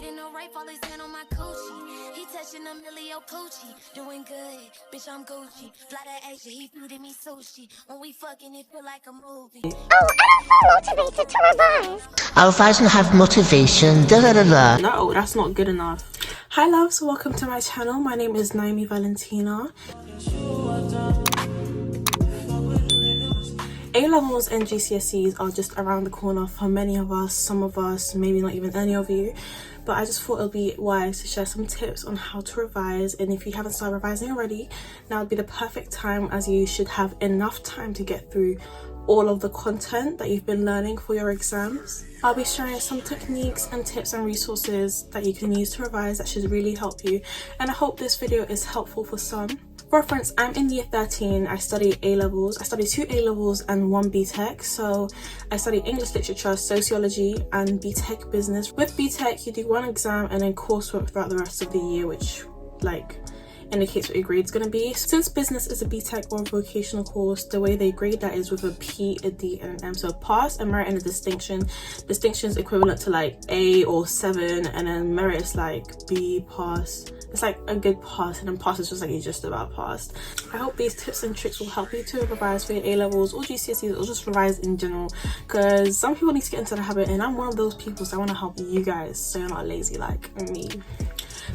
in the right, fall his hand on my coochie. He touching a Emilio Pucci, doing good, bitch, I'm Gucci. Fly to Asia, he feeding me sushi. When we fucking, it feel like a movie. Oh, I don't feel motivated to revise. I'll revise and have motivation, da da da da. No, that's not good enough. Hi loves, welcome to my channel. My name is Naomi Valentina. A-levels and GCSEs are just around the corner for many of us, some of us, maybe not even any of you. But I just thought it would be wise to share some tips on how to revise, and if you haven't started revising already, now would be the perfect time, as you should have enough time to get through all of the content that you've been learning for your exams. I'll be sharing some techniques and tips and resources that you can use to revise that should really help you, and I hope this video is helpful for some. For reference, I'm in year 13. I study A-levels. I study 2 A-levels and 1 BTEC. So I study English literature, sociology and BTEC business. With BTEC, you do 1 exam and then coursework throughout the rest of the year, which indicates what your grade's going to be. Since business is a BTEC or a vocational course, the way they grade that is with a P, a D and an M. So pass and merit and a distinction. Distinction is equivalent to like A or 7, and then merit is like B, pass. It's like a good pass, and then pass is just like you just about passed. I hope these tips and tricks will help you to revise for your A-levels or GCSEs, or just revise in general, because some people need to get into the habit, and I'm one of those people, so I want to help you guys so you're not lazy like me.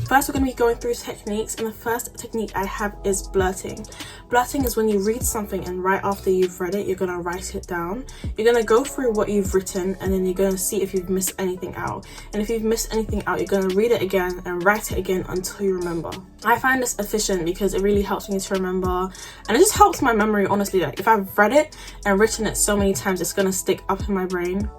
First, we're going to be going through techniques, and the first technique I have is blurting. Blurting is when you read something and right after you've read it, you're going to write it down. You're going to go through what you've written, and then you're going to see if you've missed anything out. And if you've missed anything out, you're going to read it again and write it again until you remember. I find this efficient because it really helps me to remember, and it just helps my memory, honestly. Like, if I've read it and written it so many times, it's going to stick up in my brain.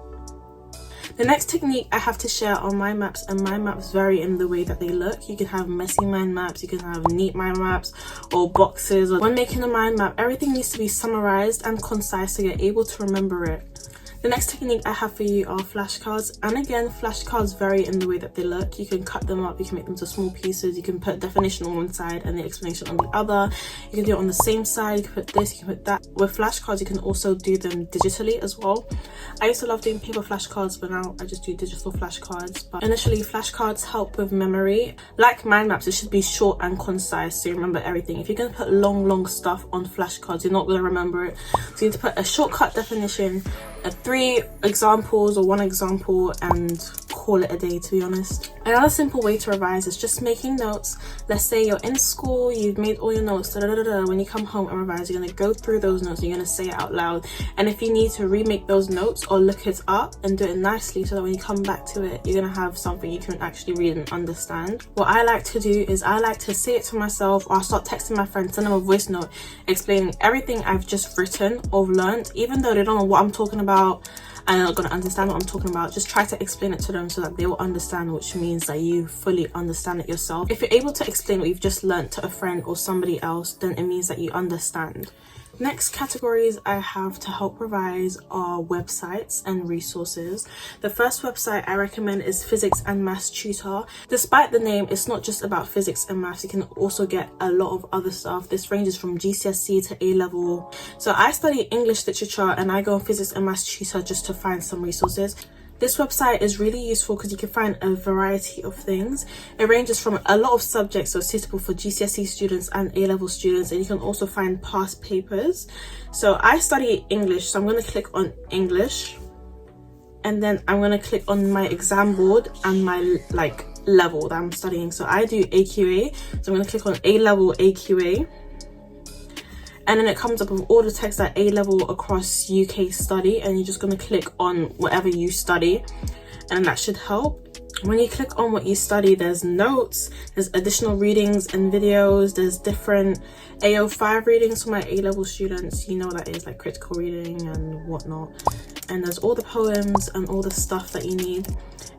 The next technique I have to share are mind maps, and mind maps vary in the way that they look. You can have messy mind maps, you can have neat mind maps, or boxes. When making a mind map, everything needs to be summarized and concise so you're able to remember it. The next technique I have for you are flashcards, and again, flashcards vary in the way that they look. You can cut them up, you can make them into small pieces, you can put definition on one side and the explanation on the other. You can do it on the same side, you can put this, you can put that. With flashcards, you can also do them digitally as well. I used to love doing paper flashcards, but now I just do digital flashcards. But initially, flashcards help with memory. Like mind maps, it should be short and concise so you remember everything. If you're going to put long stuff on flashcards, you're not going to remember it. So you need to put a shortcut definition, 3 examples or 1 example, and call it a day, to be honest. Another simple way to revise is just making notes. Let's say you're in school, you've made all your notes, when you come home and revise, you're going to go through those notes, you're going to say it out loud, and if you need to remake those notes or look it up and do it nicely so that when you come back to it, you're going to have something you can actually read and understand. What I like to do is I like to say it to myself, or I'll start texting my friends, send them a voice note explaining everything I've just written or learned, even though they don't know what I'm talking about and they're not going to understand what I'm talking about. Just try to explain it to them so that they will understand, which means that you fully understand it yourself. If you're able to explain what you've just learned to a friend or somebody else, then it means that you understand. Next categories I have to help revise are websites and resources. The first website I recommend is Physics and Maths Tutor. Despite the name, it's not just about physics and maths. You can also get a lot of other stuff. This ranges from GCSE to A-level. So I study English literature and I go on Physics and Maths Tutor just to find some resources. This website is really useful because you can find a variety of things. It ranges from a lot of subjects, so suitable for GCSE students and A-level students, and you can also find past papers. So I study English, so I'm going to click on English, and then I'm going to click on my exam board and my level that I'm studying. So I do AQA, so I'm going to click on A-level AQA. And then it comes up with all the texts at A-level across UK study, and you're just going to click on whatever you study, and that should help. When you click on what you study, there's notes, there's additional readings and videos, there's different AO5 readings for my A-level students. You know what that is, like critical reading and whatnot. And there's all the poems and all the stuff that you need.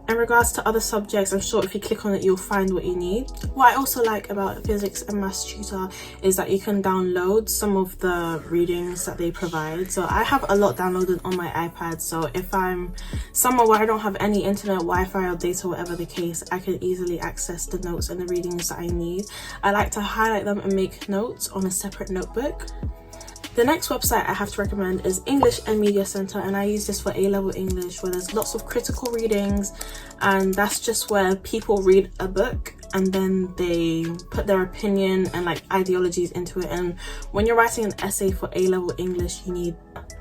In regards to other subjects, I'm sure if you click on it, you'll find what you need. What I also like about Physics and Maths Tutor is that you can download some of the readings that they provide. So I have a lot downloaded on my iPad. So if I'm somewhere where I don't have any internet, Wi-Fi or data, whatever the case, I can easily access the notes and the readings that I need. I like to highlight them and make notes on a separate notebook. The next website I have to recommend is English and Media Center, and I use this for A-level English, where there's lots of critical readings, and that's just where people read a book and then they put their opinion and like ideologies into it. And when you're writing an essay for A-level English, you need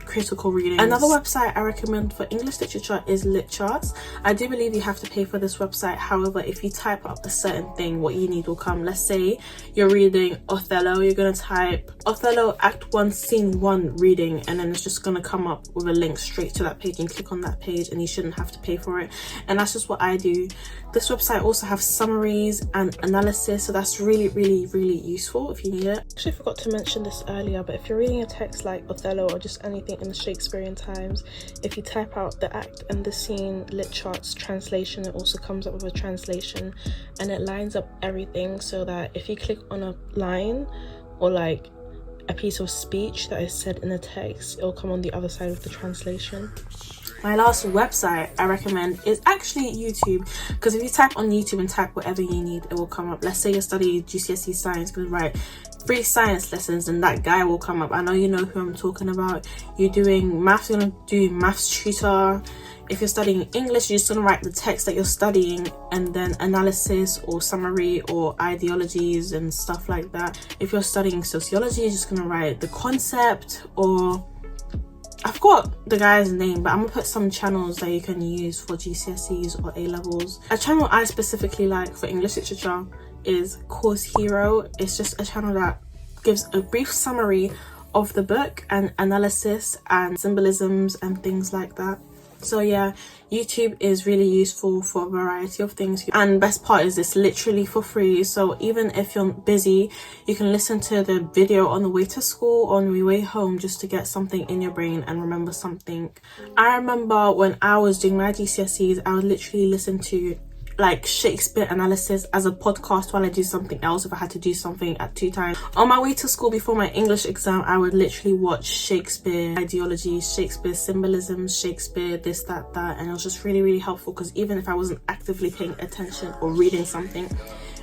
critical reading. Another website I recommend for English literature is Lit Charts. I do believe you have to pay for this website. However, if you type up a certain thing, what you need will come. Let's say you're reading Othello, you're going to type Othello Act 1 Scene 1 reading, and then it's just going to come up with a link straight to that page, and click on that page and you shouldn't have to pay for it. And that's just what I do. This website also has summaries and analysis, so that's really useful if you need it. Actually, I forgot to mention this earlier, but if you're reading a text like Othello or just anything in the Shakespearean times, if you type out the act and the scene Lit Charts translation, it also comes up with a translation, and it lines up everything so that if you click on a line or like a piece of speech that is said in the text, it'll come on the other side of the translation. My last website I recommend is actually YouTube, because if you type on YouTube and type whatever you need, it will come up. Let's say you're studying GCSE science, going to write free science lessons, and that guy will come up. I know you know who I'm talking about. You're doing maths, you're going to do maths tutor. If you're studying English, you're just going to write the text that you're studying, and then analysis or summary or ideologies and stuff like that. If you're studying sociology, you're just going to write the concept, or I forgot the guy's name, but I'm gonna put some channels that you can use for GCSEs or A-levels. A channel I specifically like for English literature is Course Hero. It's just a channel that gives a brief summary of the book and analysis and symbolisms and things like that. So yeah, YouTube is really useful for a variety of things, and best part is it's literally for free. So even if you're busy, you can listen to the video on the way to school or on the way home, just to get something in your brain and remember something. I remember when I was doing my GCSEs, I would literally listen to like Shakespeare analysis as a podcast while I do something else, if I had to do something at 2 times. On my way to school before my English exam, I would literally watch Shakespeare ideology, Shakespeare symbolism, Shakespeare this, that, and it was just really helpful, because even if I wasn't actively paying attention or reading something,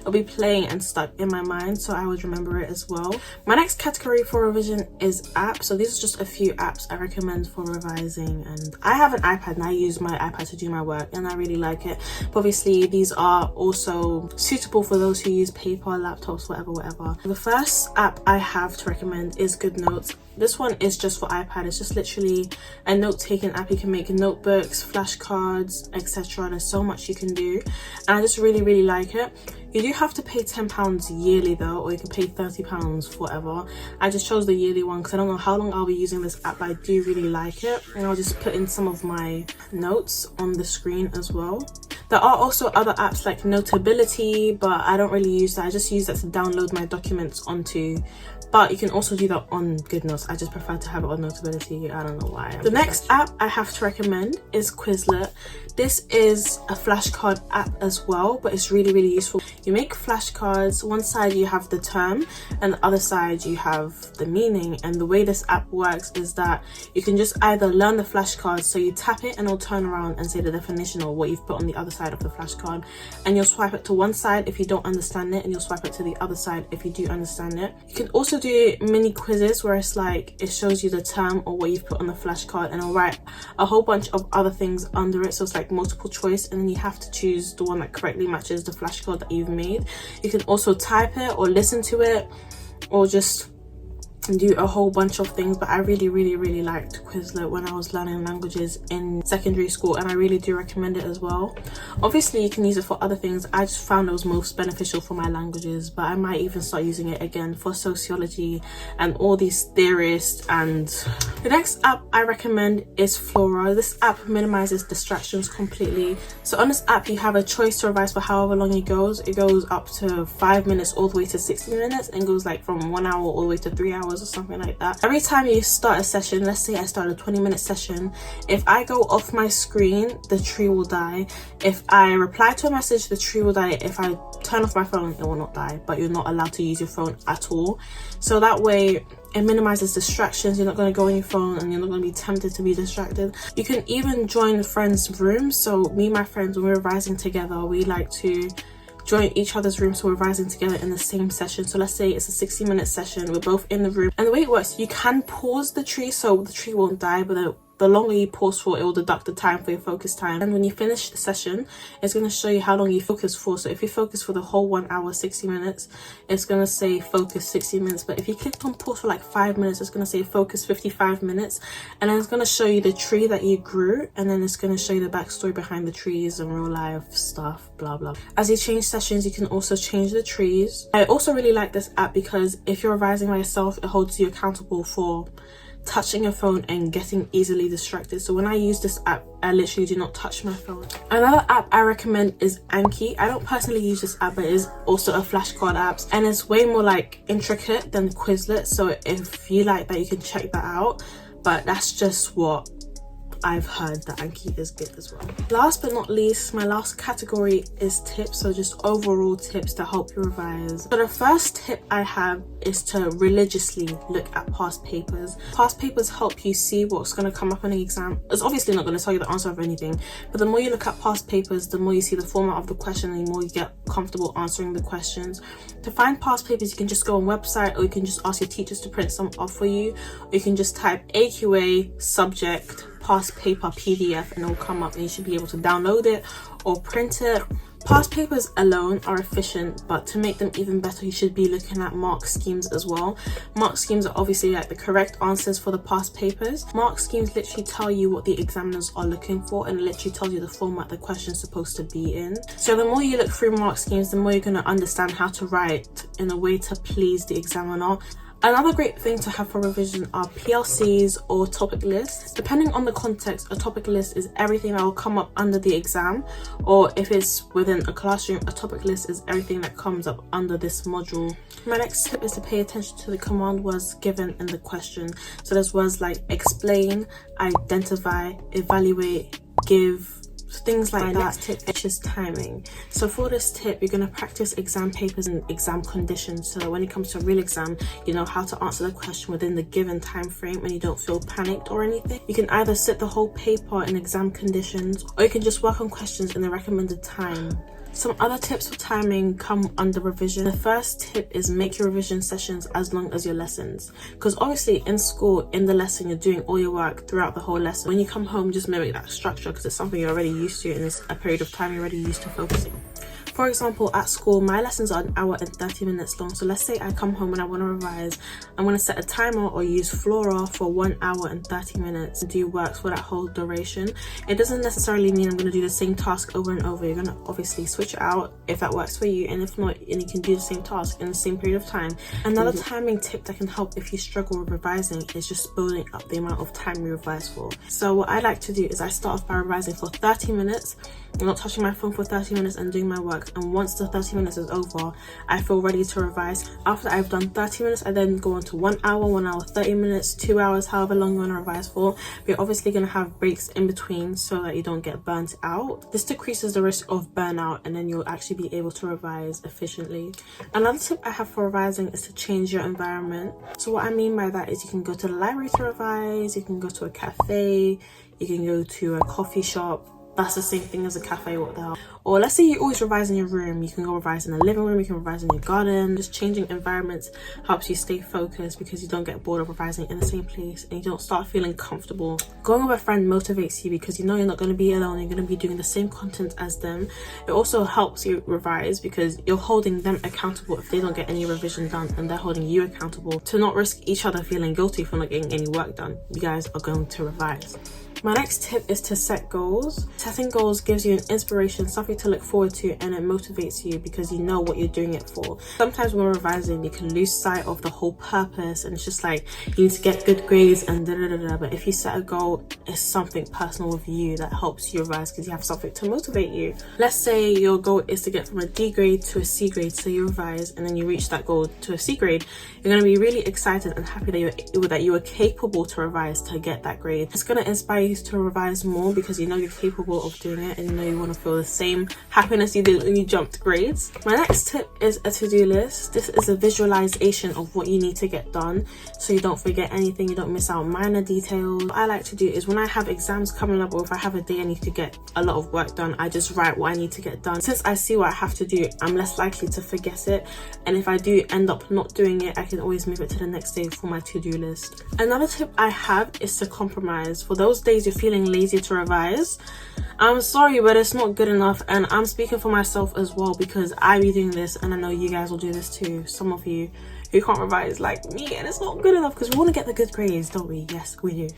it'll be playing and stuck in my mind, so I would remember it as well. My next category for revision is apps. So these are just a few apps I recommend for revising, and I have an iPad and I use my iPad to do my work and I really like it. But obviously these are also suitable for those who use paper, laptops, whatever. The first app I have to recommend is GoodNotes. This one is just for iPad. It's just literally a note-taking app. You can make notebooks, flashcards, etc. There's so much you can do, and I just really like it. You do have to pay £10 yearly though, or you can pay £30 forever. I just chose the yearly one because I don't know how long I'll be using this app, but I do really like it, and I'll just put in some of my notes on the screen as well. There are also other apps like Notability, but I don't really use that. I just use that to download my documents onto, but you can also do that on GoodNotes. I just prefer to have it on Notability. I don't know why. The next app I have to recommend is Quizlet. This is a flashcard app as well, but it's really useful. You make flashcards. One side you have the term and the other side you have the meaning, and the way this app works is that you can just either learn the flashcards, so you tap it and it'll turn around and say the definition or what you've put on the other side of the flashcard, and you'll swipe it to one side if you don't understand it, and you'll swipe it to the other side if you do understand it. You can also do mini quizzes where it's like it shows you the term or what you've put on the flashcard, and it'll write a whole bunch of other things under it, so it's like multiple choice, and then you have to choose the one that correctly matches the flashcard that you've made. You can also type it or listen to it or just do a whole bunch of things, but I really liked Quizlet when I was learning languages in secondary school, and I really do recommend it as well. Obviously you can use it for other things. I just found it was most beneficial for my languages, but I might even start using it again for sociology and all these theorists. And the next app I recommend is Flora. This app minimizes distractions completely. So on this app you have a choice to revise for however long it goes. It goes up to 5 minutes all the way to 60 minutes, and goes like from 1 hour all the way to 3 hours or something like that. Every time you start a session, let's say I start a 20-minute session, if I go off my screen, the tree will die. If I reply to a message, the tree will die. If I turn off my phone, it will not die, but you're not allowed to use your phone at all. So that way it minimizes distractions. You're not going to go on your phone and you're not going to be tempted to be distracted. You can even join friends' rooms. So me and my friends, when we're revising together, we like to join each other's room, so we're revising together in the same session. So let's say it's a 60-minute session, we're both in the room, and the way it works, you can pause the tree so the tree won't die, but the longer you pause for, it will deduct the time for your focus time. And when you finish the session, it's going to show you how long you focus for. So if you focus for the whole 1 hour 60 minutes, it's going to say focus 60 minutes. But if you click on pause for like 5 minutes, it's going to say focus 55 minutes. And then it's going to show you the tree that you grew, and then it's going to show you the backstory behind the trees and real life stuff, blah blah. As you change sessions, you can also change the trees. I also really like this app because if you're revising by yourself, it holds you accountable for touching your phone and getting easily distracted. So when I use this app, I literally do not touch my phone. Another app I recommend is Anki. I don't personally use this app, but it is also a flashcard app, and it's way more like intricate than Quizlet. So if you like that, you can check that out, but that's just what I've heard, that Anki is good as well. Last but not least, my last category is tips, so just overall tips to help you revise. So the first tip I have is to religiously look at past papers. Past papers help you see what's going to come up on the exam. It's obviously not going to tell you the answer of anything, but the more you look at past papers, the more you see the format of the question, and the more you get comfortable answering the questions. To find past papers, you can just go on website, or you can just ask your teachers to print some off for you, or you can just type AQA subject past paper PDF, and it will come up, and you should be able to download it or print it. Past papers alone are efficient, but to make them even better, you should be looking at mark schemes as well. Mark schemes are obviously like the correct answers for the past papers. Mark schemes literally tell you what the examiners are looking for, and it literally tells you the format the question's supposed to be in. So the more you look through mark schemes, the more you're going to understand how to write in a way to please the examiner. Another great thing to have for revision are PLCs or topic lists. Depending on the context, a topic list is everything that will come up under the exam, or if it's within a classroom, a topic list is everything that comes up under this module. My next tip is to pay attention to the command words given in the question. So there's words like explain, identify, evaluate, give, things like that. Next tip is just timing. So for this tip, you're going to practice exam papers and exam conditions, so that when it comes to a real exam, you know how to answer the question within the given time frame and you don't feel panicked or anything. You can either sit the whole paper in exam conditions, or you can just work on questions in the recommended time. Some other tips for timing come under revision. The first tip is make your revision sessions as long as your lessons, because obviously in school, in the lesson, you're doing all your work throughout the whole lesson. When you come home, just mimic that structure, because it's something you're already used to and it's a period of time you're already used to focusing. For example, at school, my lessons are 1 hour and 30 minutes long. So let's say I come home and I want to revise. I'm going to set a timer or use Flora for 1 hour and 30 minutes and do work for that whole duration. It doesn't necessarily mean I'm going to do the same task over and over. You're going to obviously switch it out if that works for you, and if not, and you can do the same task in the same period of time. Another timing tip that can help if you struggle with revising is just building up the amount of time you revise for. So what I like to do is I start off by revising for 30 minutes. I'm not touching my phone for 30 minutes and doing my work, and once the 30 minutes is over, I feel ready to revise. After I've done 30 minutes, I then go on to 1 hour, 1 hour 30 minutes, 2 hours, however long you want to revise for. But you're obviously going to have breaks in between so that you don't get burnt out. This decreases the risk of burnout, and then you'll actually be able to revise efficiently. Another tip I have for revising is to change your environment. So what I mean by that is you can go to the library to revise, you can go to a cafe, you can go to a coffee shop. That's the same thing as a cafe, what the hell. Or let's say you always revise in your room, you can go revise in the living room, you can revise in your garden. Just changing environments helps you stay focused, because you don't get bored of revising in the same place and you don't start feeling comfortable. Going with a friend motivates you, because you know you're not going to be alone, you're going to be doing the same content as them. It also helps you revise because you're holding them accountable if they don't get any revision done, and they're holding you accountable to not risk each other feeling guilty for not getting any work done. You guys are going to revise. My next tip is to set goals. Setting goals gives you an inspiration, something to look forward to, and it motivates you because you know what you're doing it for. Sometimes when we're revising, you can lose sight of the whole purpose, and it's just like you need to get good grades and da-da-da-da. But if you set a goal, it's something personal with you that helps you revise because you have something to motivate you. Let's say your goal is to get from a D grade to a C grade, so you revise and then you reach that goal to a C grade. You're going to be really excited and happy that you were capable to revise to get that grade. It's going to inspire you ways to revise more because you know you're capable of doing it and you know you want to feel the same happiness you did when you jumped grades. My next tip is a to-do list. This is a visualization of what you need to get done so you don't forget anything, you don't miss out minor details. What I like to do is when I have exams coming up or if I have a day I need to get a lot of work done, I just write what I need to get done. Since I see what I have to do, I'm less likely to forget it, and if I do end up not doing it, I can always move it to the next day for my to-do list. Another tip I have is to compromise. For those days you're feeling lazy to revise, I'm sorry, but it's not good enough, and I'm speaking for myself as well because I be doing this and I know you guys will do this too. Some of you who can't revise like me, and it's not good enough because we want to get the good grades, don't we? Yes, we do.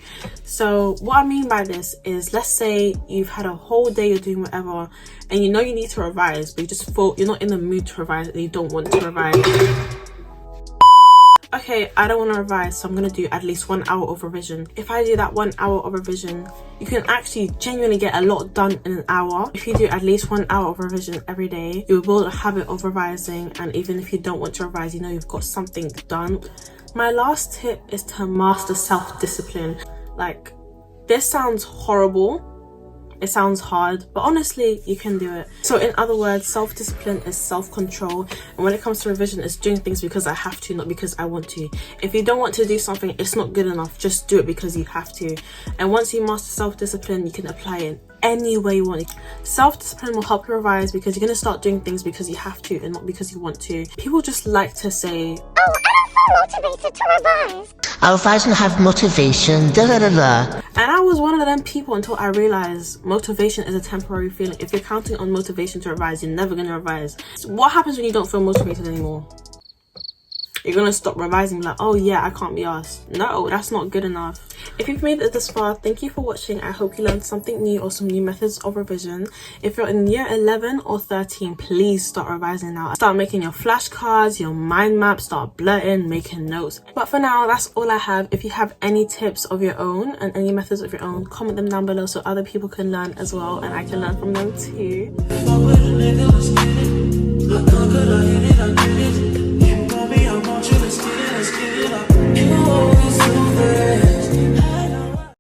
So what I mean by this is, let's say you've had a whole day, you're doing whatever and you know you need to revise, but you just feel you're not in the mood to revise and you don't want to revise. Okay, I don't want to revise, so I'm going to do at least 1 hour of revision. If I do that 1 hour of revision, you can actually genuinely get a lot done in an hour. If you do at least 1 hour of revision every day, you will build a habit of revising, and even if you don't want to revise, you know you've got something done. My last tip is to master self-discipline. Like, this sounds horrible. It sounds hard, but honestly, you can do it. So in other words, self-discipline is self-control, and when it comes to revision, it's doing things because I have to, not because I want to. If you don't want to do something, it's not good enough. Just do it because you have to. And once you master self-discipline, you can apply it in any way you want. Self-discipline will help you revise because you're going to start doing things because you have to and not because you want to. People just like to say, oh, I don't feel motivated to revise. I'll revise and have motivation, da da da da. And I was one of them people until I realized motivation is a temporary feeling. If you're counting on motivation to revise, you're never going to revise. So what happens when you don't feel motivated anymore? You're going to stop revising like, oh yeah, I can't be asked. No, that's not good enough. If you've made it this far, thank you for watching. I hope you learned something new or some new methods of revision. If you're in year 11 or 13, please start revising now. Start making your flashcards, your mind maps, start blurting, making notes. But for now, that's all I have. If you have any tips of your own and any methods of your own, comment them down below so other people can learn as well and I can learn from them too.